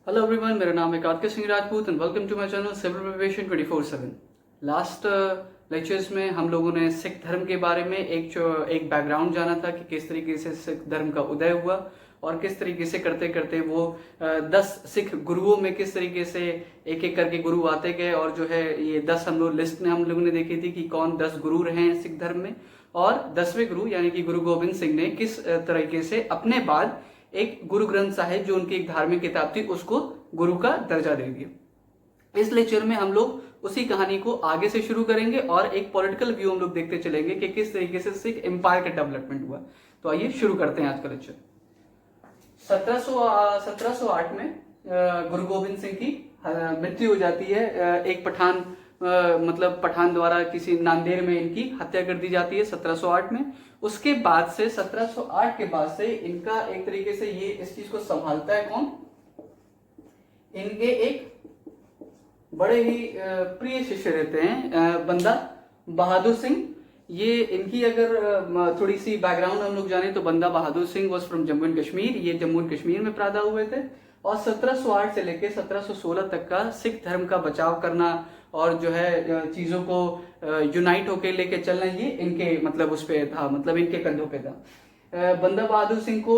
Hello everyone, मेरा नाम है Kartik Singh Rajput and welcome to my channel civil preparation 24/7। Last lectures में हम लोगों ने सिख धर्म के बारे में एक बैकग्राउंड जाना था कि किस तरीके से सिख धर्म का उदय हुआ और किस तरीके से करते करते वो 10 सिख गुरुओं में किस तरीके से एक एक करके गुरु आते गए। और जो है ये 10 हम लोग लिस्ट में हम लोगों ने देखी थी कि कौन 10 गुरु रहे हैं सिख धर्म में, और 10वें गुरु यानी कि गुरु गोविंद सिंह ने किस तरीके से अपने बाद एक गुरु ग्रंथ साहिब जो उनकी एक धार्मिक किताब थी उसको गुरु का दर्जा दे दिया। इस लेक्चर में हम लोग उसी कहानी को आगे से शुरू करेंगे और एक पॉलिटिकल व्यू हम लोग देखते चलेंगे कि किस तरीके से सिख एम्पायर का डेवलपमेंट हुआ। तो आइए शुरू करते हैं आज का लेक्चर। 1708 में गुरु गोविंद सिंह की मृत्यु हो जाती है। एक पठान मतलब पठान द्वारा किसी नांदेड़ में इनकी हत्या कर दी जाती है 1708 में। उसके बाद से 1708 के बाद से इनका एक तरीके से ये इस चीज को संभालता है कौन, इनके एक बड़े ही प्रिय शिष्य रहते हैं बंदा बहादुर सिंह। ये इनकी अगर थोड़ी सी बैकग्राउंड हम लोग जाने तो Banda Bahadur Singh was from Jammu and Kashmir. ये जम्मू एंड कश्मीर में पैदा हुए थे और 1708 से लेकर 1716 तक का सिख धर्म का बचाव करना और जो है चीजों को यूनाइट होकर लेके चलना, ये इनके मतलब उस पे था, मतलब इनके कंधों पे था। बंदा बहादुर सिंह को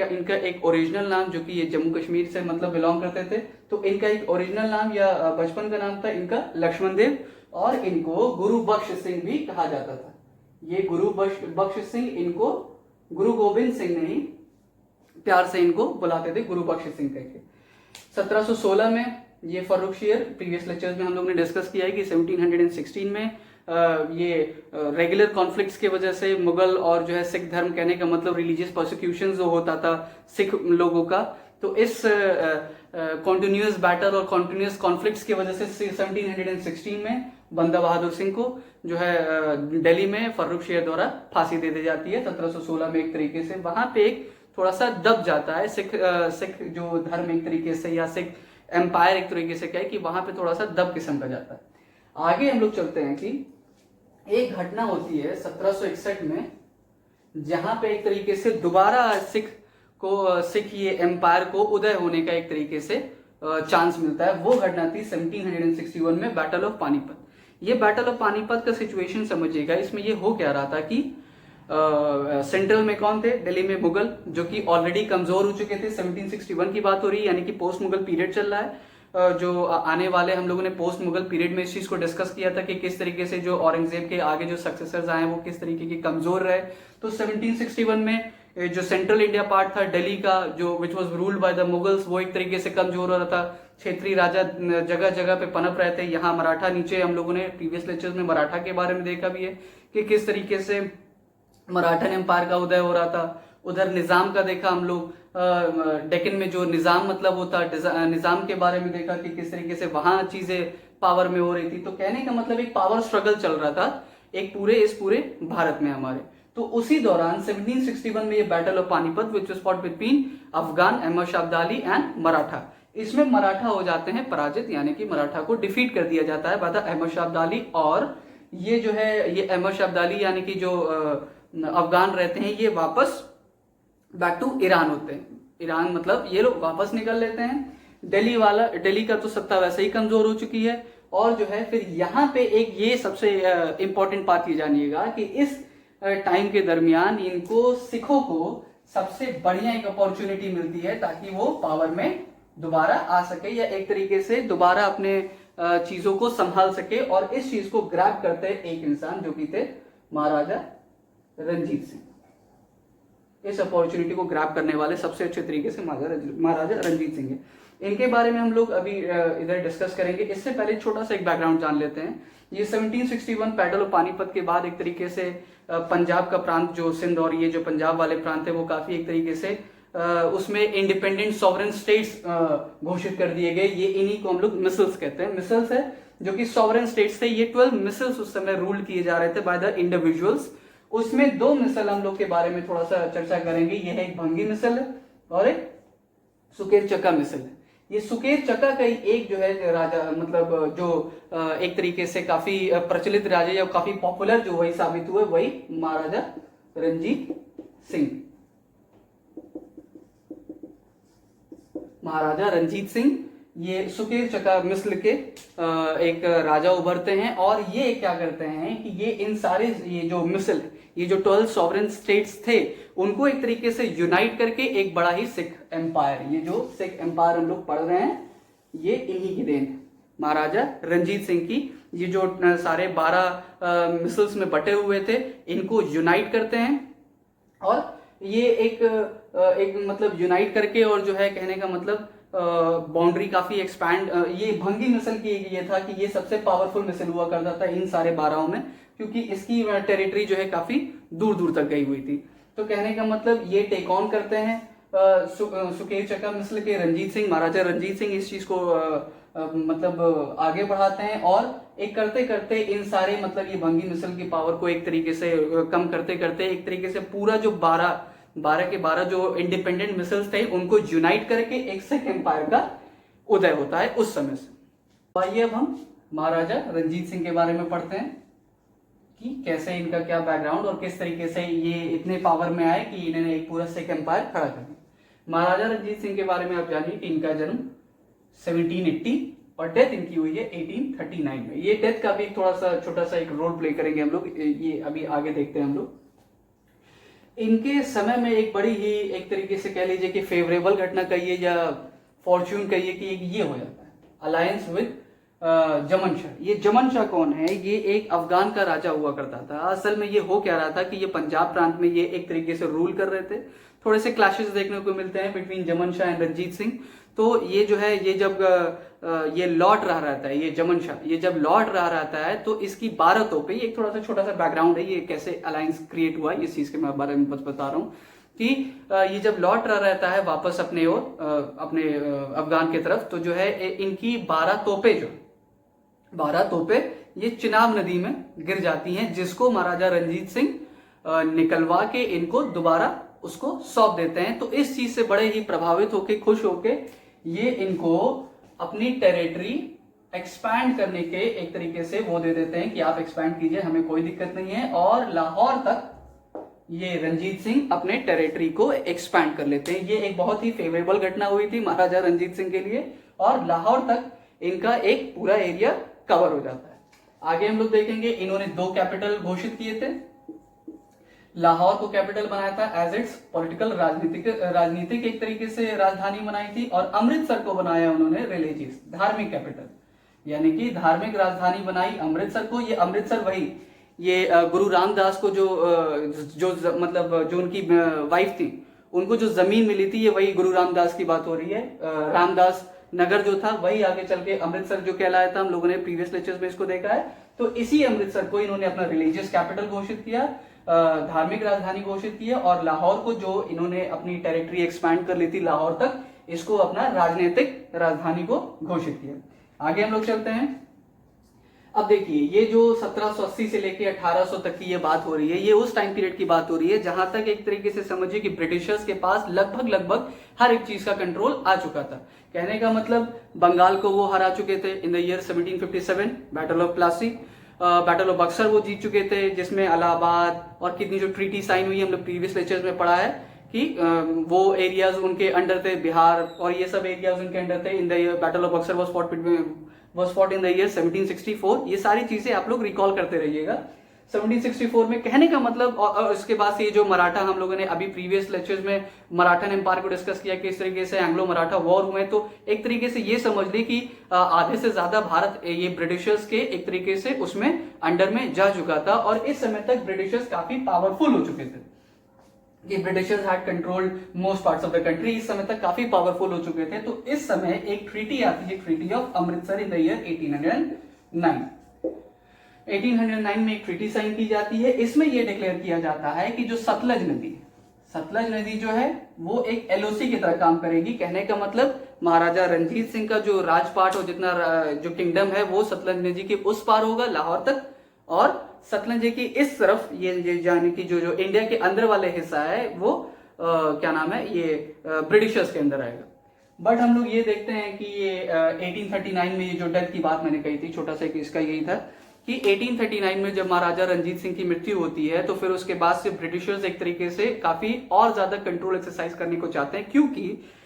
इनका एक ओरिजिनल नाम, जो कि ये जम्मू कश्मीर से मतलब बिलोंग करते थे, तो इनका एक ओरिजिनल नाम या बचपन का नाम था इनका लक्ष्मण देव, और इनको गुरु बख्श सिंह भी कहा जाता था। ये गुरु बख्श सिंह, इनको गुरु गोविंद सिंह ने ही प्यार से इनको बुलाते थे गुरु बख्श सिंह करके। 1716 में ये फर्रुखशियर, प्रीवियस लेक्चर्स में हम लोग ने डिस्कस किया है कि 1716 में ये रेगुलर कॉन्फ्लिक्ट्स की वजह से मुगल और जो है सिख धर्म, कहने का मतलब रिलीजियस प्रोसिक्यूशन जो होता था सिख लोगों का, तो इस कॉन्टिन्यूस बैटल और कॉन्टिन्यूस कॉन्फ्लिक्ट्स की वजह से 1716 में बंदा बहादुर सिंह को जो है दिल्ली में फर्रुखशियर द्वारा फांसी दे दी जाती है 1716 में। एक तरीके से वहां पे एक थोड़ा सा दब जाता है सिख जो धर्म एक तरीके से, या सिख एम्पायर एक तरीके से क्या है कि वहां पे थोड़ा सा दब किस्म का जाता है। आगे हम लोग चलते हैं कि एक घटना होती है 1761 में, जहां पे एक तरीके से दोबारा सिख ये एम्पायर को उदय होने का एक तरीके से चांस मिलता है। वो घटना थी 1761 में बैटल ऑफ पानीपत। ये बैटल ऑफ पानीपत का सिचुएशन समझिएगा। इसमें ये हो क्या रहा था कि सेंट्रल में कौन थे, दिल्ली में मुगल, जो कि ऑलरेडी कमजोर हो चुके थे। 1761 की बात हो रही है, यानी कि पोस्ट मुगल पीरियड चल रहा है। जो आने वाले हम लोगों ने पोस्ट मुगल पीरियड में इस चीज को डिस्कस किया था कि किस तरीके से जो औरंगजेब के आगे जो सक्सेसर्स आए वो किस तरीके के कमजोर रहे। तो 1761 में जो सेंट्रल इंडिया पार्ट था दिल्ली का, जो which was ruled by the Mughals, वो एक तरीके से कमजोर हो रहा था। क्षेत्रीय राजा जगह जगह पे पनप रहे थे। यहाँ मराठा, नीचे हम लोगों ने प्रीवियस लेक्चर्स में मराठा के बारे में देखा भी है कि किस तरीके से मराठन एम्पायर का उदय हो रहा था। उधर निजाम का देखा हम लोग, डेक्कन में जो निजाम मतलब होता, निजाम के बारे में देखा कि किस तरीके से वहां चीजें पावर में हो रही थी। तो कहने का मतलब एक पावर स्ट्रगल चल रहा था एक पूरे भारत में हमारे। तो उसी दौरान 1761 में ये battle of Panipat which was fought between Afghan, Ahmad Shah Abdali and Maratha. इसमें मराठा हो जाते हैं पराजित, यानी कि मराठा को डिफीट कर दिया जाता है बाय द अहमद शाह अब्दाली। और ये जो है ये अहमद शाह अब्दाली यानी कि जो अफगान रहते हैं, ये वापस बैक टू ईरान होते हैं। ईरान मतलब ये लोग वापस निकल लेते हैं। दिल्ली का तो सत्ता वैसे ही कमजोर हो चुकी है। और जो है फिर यहाँ पे एक ये सबसे इंपॉर्टेंट बात ये जानिएगा कि इस टाइम के दरमियान इनको, सिखों को सबसे बढ़िया एक अपॉर्चुनिटी मिलती है ताकि वो पावर में दोबारा आ सके, या एक तरीके से दोबारा अपने चीजों को संभाल सके। और इस चीज को ग्रैब करते एक इंसान जो कि थे महाराजा रंजीत सिंह। इस अपॉर्चुनिटी को ग्रैब करने वाले सबसे अच्छे तरीके से महाराजा रंजीत सिंह है। इनके बारे में हम लोग अभी इधर डिस्कस करेंगे। इससे पहले छोटा सा एक बैकग्राउंड जान लेते हैं। ये 1761 बैटल ऑफ पानीपत के बाद एक तरीके से पंजाब का प्रांत, जो सिंध और ये जो पंजाब वाले प्रांत है, वो काफी एक तरीके से उसमें इंडिपेंडेंट सॉवरेन स्टेट्स घोषित कर दिए गए। ये इन्हीं को हम लोग मिसल्स कहते हैं। मिसल्स है जो कि सॉवरेन स्टेट्स थे। ये 12 मिसल्स उस समय रूल किए जा रहे थे बाय द इंडिविजुअल्स। उसमें 2 मिसल हम लोग के बारे में थोड़ा सा चर्चा करेंगे। ये है एक भंगी मिसल है और एक सुकेर चक्का मिसल है। ये सुकेर चक्का का ही एक जो है राजा, मतलब जो एक तरीके से काफी प्रचलित राजा या काफी पॉपुलर जो वही साबित हुए, वही महाराजा रंजीत सिंह। महाराजा रंजीत सिंह, ये सुकेर चका मिस्र के एक राजा उभरते हैं, और ये क्या करते हैं कि ये इन सारे ये जो मिस्र, ये जो 12 सॉवरेन स्टेट्स थे, उनको एक तरीके से यूनाइट करके एक बड़ा ही सिख एम्पायर, ये जो सिख एम्पायर हम लोग पढ़ रहे हैं, ये इन्हीं की देन है, महाराजा रंजीत सिंह की। ये जो सारे 12 मिसल्स में बटे हुए थे, इनको यूनाइट करते हैं, और ये एक मतलब यूनाइट करके, और जो है कहने का मतलब बाउंड्री काफी एक्सपैंड, ये भंगी मिसल की ये था कि ये सबसे पावरफुल मिसल हुआ करता था इन सारे 12 में, क्योंकि इसकी टेरिटरी जो है काफी दूर दूर तक गई हुई थी। तो कहने का मतलब ये टेक ऑन करते हैं सुकेर चका मिसल के रंजीत सिंह, महाराजा रंजीत सिंह इस चीज को मतलब आगे बढ़ाते हैं, और एक करते करते इन सारे मतलब ये भंगी मिसल की पावर को एक तरीके से कम करते करते एक तरीके से पूरा जो 12 के 12 जो इंडिपेंडेंट मिसल्स थे, उनको यूनाइट करके एक सिख एम्पायर का उदय होता है उस समय से। तो आइए अब हम महाराजा रंजीत सिंह के बारे में पढ़ते हैं कि कैसे इनका क्या बैकग्राउंड और किस तरीके से ये इतने पावर में आए कि इन्होंने एक पूरा सिख एम्पायर खड़ा कर दिया। महाराजा रंजीत सिंह के बारे में आप जानिए कि इनका जन्म 1780 और डेथ इनकी हुई है 1839 में। ये डेथ का भी थोड़ा सा छोटा सा एक रोल प्ले करेंगे हम लोग, ये अभी आगे देखते हैं हम लोग। इनके समय में एक बड़ी ही एक तरीके से कह लीजिए कि फेवरेबल घटना कहिए या फॉर्च्यून कहिए कि एक ये हो जाता है, अलायंस विद जमन शाह। ये जमन शाह कौन है? ये एक अफगान का राजा हुआ करता था। असल में ये हो क्या रहा था कि ये पंजाब प्रांत में ये एक तरीके से रूल कर रहे थे। थोड़े से क्लैशेस देखने को मिलते हैं बिटवीन जमन शाह एंड रंजीत सिंह। तो ये जो है ये जब ये लौट रहा रहता है, ये जमन शाह ये जब लौट रहा रहता है तो इसकी 12 तोपें, ये एक थोड़ा सा छोटा सा बैकग्राउंड है ये कैसे अलायंस क्रिएट हुआ इस चीज के मैं बारे में बता रहा हूँ कि ये जब लौट रहा रहता है वापस अपने ओर अपने अफगान की तरफ, तो जो है इनकी 12 तोपें ये चिनाब नदी में गिर जाती हैं, जिसको महाराजा रंजीत सिंह निकलवा के इनको दोबारा उसको सौंप देते हैं। तो इस चीज से बड़े ही प्रभावित होके खुश होके ये इनको अपनी टेरिटरी एक्सपैंड करने के एक तरीके से वो दे देते हैं कि आप एक्सपैंड कीजिए, हमें कोई दिक्कत नहीं है। और लाहौर तक ये रंजीत सिंह अपने टेरिटरी को एक्सपैंड कर लेते हैं। ये एक बहुत ही फेवरेबल घटना हुई थी महाराजा रंजीत सिंह के लिए, और लाहौर तक इनका एक पूरा एरिया कवर हो जाता है। आगे हम लोग देखेंगे इन्होंने 2 कैपिटल घोषित किए थे। लाहौर को कैपिटल बनाया था एज इट्स पॉलिटिकल राजनीतिक एक तरीके से राजधानी बनाई थी, और अमृतसर को बनाया उन्होंने रिलीजियस धार्मिक कैपिटल, यानी कि धार्मिक राजधानी बनाई अमृतसर को। ये अमृतसर वही ये गुरु रामदास को जो मतलब जो उनकी वाइफ थी उनको जो जमीन मिली थी, ये वही गुरु रामदास की बात हो रही है। रामदास नगर जो था वही आगे चल के अमृतसर जो कहलाया था, हम लोगों ने प्रीवियस लेक्चर्स में इसको देखा है। तो इसी अमृतसर को इन्होंने अपना रिलीजियस कैपिटल घोषित किया, धार्मिक राजधानी घोषित किया, और लाहौर को जो इन्होंने अपनी टेरिटरी एक्सपैंड कर ली थी लाहौर तक, इसको अपना राजनीतिक राजधानी को घोषित किया। आगे हम लोग चलते हैं। अब देखिए ये जो 1780 से लेके 1800 तक की ये बात हो रही है, ये उस टाइम पीरियड की बात हो रही है जहां तक एक तरीके से समझिए कि ब्रिटिशर्स के पास लगभग हर एक चीज का कंट्रोल आ चुका था। कहने का मतलब बंगाल को वो हरा चुके थे in the year 1757 battle of Plassey, battle of Buxar वो जीत चुके थे, जिसमें इलाहाबाद और कितनी जो ट्रीटी साइन हुई हम लोग प्रीवियस लेक्चर्स में पढ़ा है कि वो एरियाज उनके अंडर थे, बिहार और ये सब एरियाज उनके अंडर थे। In the battle of Buxar was fought in the year 1764। ये सारी चीजें आप लोग रिकॉल करते रहिएगा। 1764 में कहने का मतलब, और इसके बाद से ये जो मराठा हम लोगों ने अभी प्रीवियस लेक्चर्स में मराठा एम्पायर को डिस्कस किया कि इस तरीके से एंग्लो मराठा वॉर हुए, तो एक तरीके से ये समझ ली कि आधे से ज्यादा भारत ये ब्रिटिशर्स के एक तरीके से उसमें अंडर में जा चुका था, और इस समय तक ब्रिटिशर्स काफी पावरफुल हो चुके थे कि Britishers had controlled most parts of the country, इस समय तक काफी पावरफुल हो चुके थे। तो इस समय एक ट्रीटी आती है, treaty of Amritsar in the year 1809। 1809 में एक ट्रीटी साइन की जाती है। इसमें यह डिक्लेयर किया जाता है कि जो सतलज नदी जो है वो एक एलओसी की तरह काम करेगी। कहने का मतलब महाराजा रंजीत सिंह का जो राजपाट और जितना जो किंगडम है वो सतलज नदी के उस पार होगा लाहौर तक, और सतलज की इस तरफ ये यानी कि जो इंडिया के अंदर वाले हिस्सा है वो क्या नाम है ये ब्रिटिशर्स के अंदर आएगा। बट हम लोग ये देखते हैं कि ये 1839 में ये जो डेथ की बात मैंने कही थी, छोटा सा इसका यही था कि 1839 में जब महाराजा रंजीत सिंह की मृत्यु होती है तो फिर उसके बाद से ब्रिटिशर्स एक तरीके से काफी और ज्यादा कंट्रोल एक्सरसाइज करने को चाहते हैं, क्योंकि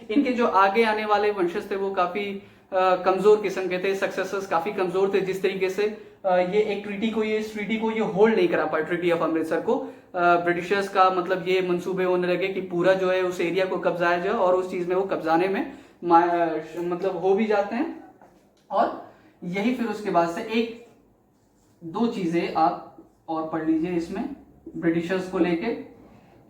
इनके जो आगे आने वाले वंशज थे वो काफी कमजोर किस्म के थे, सक्सेसर्स काफी कमजोर थे। जिस तरीके से ये एक इस ट्रीटी को ये होल्ड नहीं करा पाए, ट्रीटी ऑफ अमृतसर को। ब्रिटिशर्स का मतलब ये मंसूबे होने लगे कि पूरा जो है उस एरिया को कब्जाया जाए, और उस चीज में वो कब्जाने में मतलब हो भी जाते हैं। और यही फिर उसके बाद से एक दो चीजें आप और पढ़ लीजिए इसमें ब्रिटिशर्स को लेके,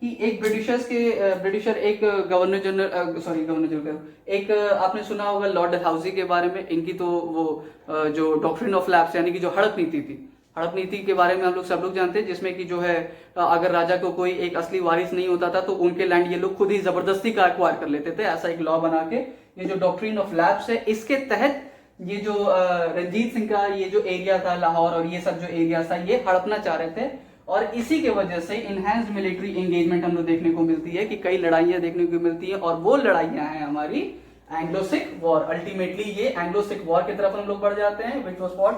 कि एक ब्रिटिशर एक गवर्नर जनरल एक आपने सुना होगा लॉर्ड डलहौजी के बारे में। इनकी तो वो जो डॉक्ट्रिन ऑफ लैप्स यानी कि जो हड़प नीति थी, हड़प नीति के बारे में हम लोग सब लोग जानते हैं, जिसमें कि जो है अगर राजा को कोई एक असली वारिस नहीं होता था तो उनके लैंड ये लोग खुद ही जबरदस्ती का एक्वायर कर लेते थे। ऐसा एक लॉ बना के, ये जो डॉक्ट्रिन ऑफ लैप्स है, इसके तहत ये जो रंजीत सिंह का ये जो एरिया था लाहौर और ये सब जो एरिया था ये हड़पना चाह रहे थे। और इसी के वजह से इनहैंस्ड मिलिट्री एंगेजमेंट हम लोग देखने को मिलती है, कि कई लड़ाइयां देखने को मिलती है, और वो लड़ाइयां हैं हमारी एंग्लो सिख वॉर। अल्टीमेटली ये एंग्लो सिख वॉर की तरफ हम लोग बढ़ जाते हैं, विच वाज फॉट।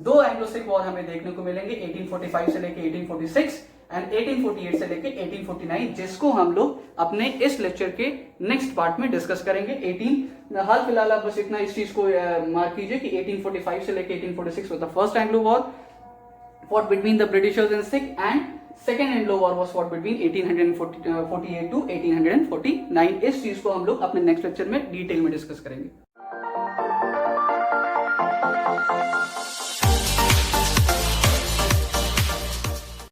दो एंग्लो सिख वॉर हमें देखने को मिलेंगे, 1845 से लेके 1846 एंड 1848 से लेके 1849, जिसको हम लोग अपने इस लेक्चर के नेक्स्ट पार्ट में डिस्कस करेंगे। हाल फिलहाल आप बस इतना इस चीज को मार्क कीजिए कि 1845 से लेके 1846 was the first Anglo war fought between the Britishers and Sikh, and second Anglo War was fought between 1848 to 1849। इस चीज को हम लोग अपने नेक्स्ट लेक्चर में डिटेल में डिस्कस करेंगे।